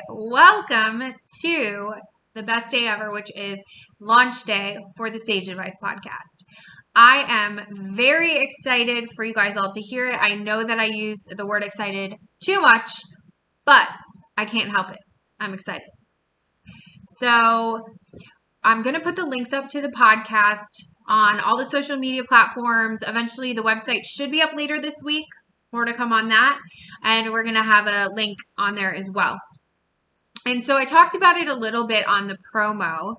welcome to the best day ever, which is launch day for the Sage Advice podcast. I am very excited for you guys all to hear it. I know that I use the word excited too much, but I can't help it. I'm excited. So I'm going to put the links up to the podcast on all the social media platforms. Eventually, the website should be up later this week. More to come on that. And we're going to have a link on there as well. And so I talked about it a little bit on the promo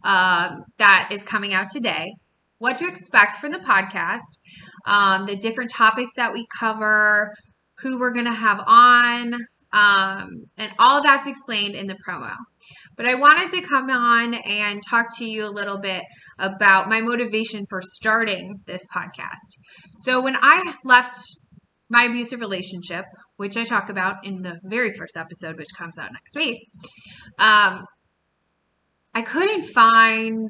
that is coming out today. What to expect from the podcast, the different topics that we cover, who we're going to have on, and all that's explained in the promo. But I wanted to come on and talk to you a little bit about my motivation for starting this podcast. So when I left my abusive relationship, which I talk about in the very first episode, which comes out next week, I couldn't find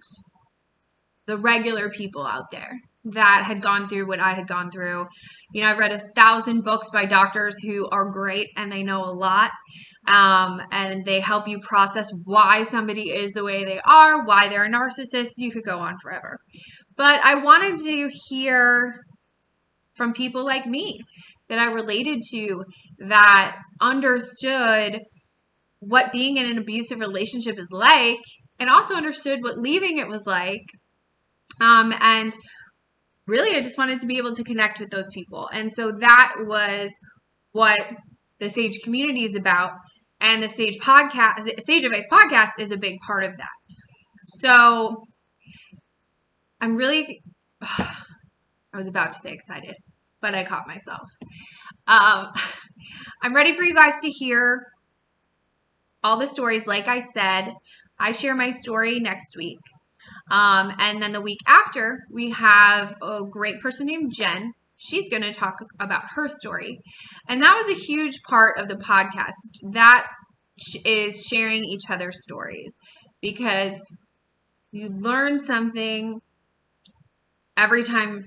the regular people out there that had gone through what I had gone through. You know, I've read 1,000 books by doctors who are great and they know a lot. And they help you process why somebody is the way they are, why they're a narcissist. You could go on forever. But I wanted to hear from people like me that I related to, that understood what being in an abusive relationship is like, and also understood what leaving it was like. And really, I just wanted to be able to connect with those people. And so that was what the Sage community is about. And the Sage podcast, the Sage Advice podcast, is a big part of that. So I'm really, I was about to say excited, but I caught myself. I'm ready for you guys to hear all the stories. Like I said, I share my story next week. And then the week after, we have a great person named Jen. She's going to talk about her story. And that was a huge part of the podcast. That is sharing each other's stories, because you learn something every time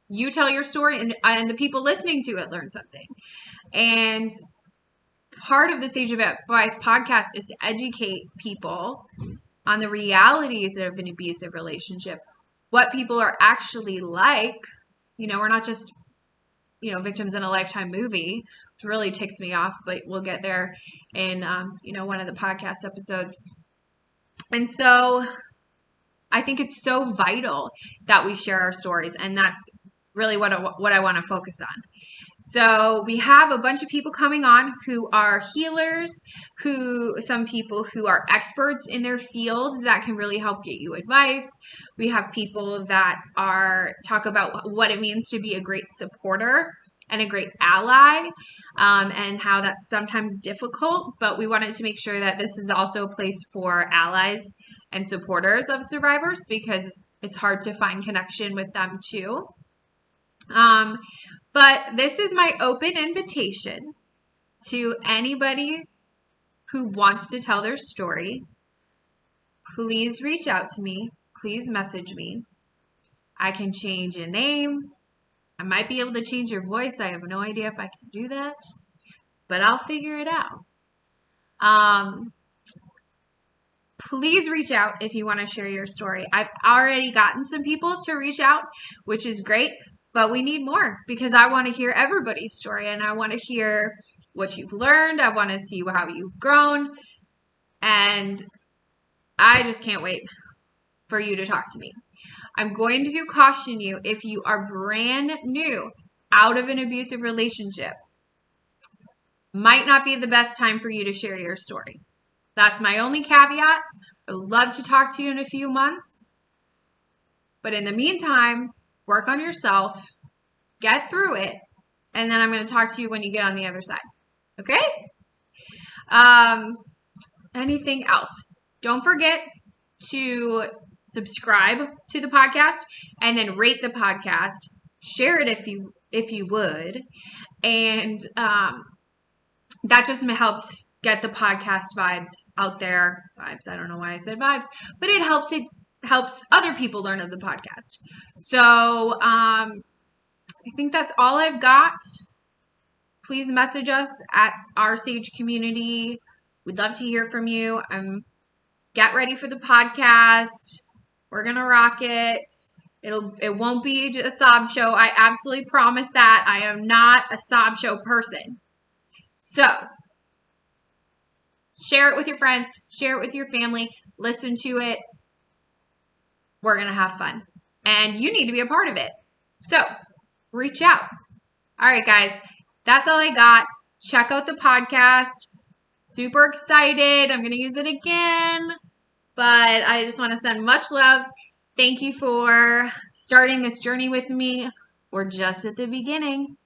you tell your story, and the people listening to it learn something. And part of the Sage Advice podcast is to educate people on the realities of an abusive relationship, what people are actually like. You know, we're not just, victims in a Lifetime movie, which really ticks me off, but we'll get there in, one of the podcast episodes. And so I think it's so vital that we share our stories, and that's really what I want to focus on. So we have a bunch of people coming on who are healers, some people who are experts in their fields that can really help get you advice. We have people that talk about what it means to be a great supporter and a great ally, and how that's sometimes difficult, but we wanted to make sure that this is also a place for allies and supporters of survivors, because it's hard to find connection with them too. But this is my open invitation to anybody who wants to tell their story. Please reach out to me. Please message me. I can change your name. I might be able to change your voice. I have no idea if I can do that, but I'll figure it out. Please reach out if you want to share your story. I've already gotten some people to reach out, which is great. But we need more, because I want to hear everybody's story, and I want to hear what you've learned. I want to see how you've grown. And I just can't wait for you to talk to me. I'm going to caution you, if you are brand new out of an abusive relationship, might not be the best time for you to share your story. That's my only caveat. I would love to talk to you in a few months. But in the meantime, work on yourself, get through it, and then I'm going to talk to you when you get on the other side. Okay? Anything else? Don't forget to subscribe to the podcast, and then rate the podcast. Share it if you would. And that just helps get the podcast vibes out there. Vibes, I don't know why I said vibes, but it helps other people learn of the podcast. So I think that's all I've got. Please message us at our Sage community We'd love to hear from you. Get ready for the podcast. We're going to rock it. It won't be a sob show. I absolutely promise that. I am not a sob show person. So, share it with your friends, share it with your family, listen to it. We're going to have fun. And you need to be a part of it. So, reach out. All right, guys. That's all I got. Check out the podcast. Super excited. I'm going to use it again. But I just want to send much love. Thank you for starting this journey with me. We're just at the beginning.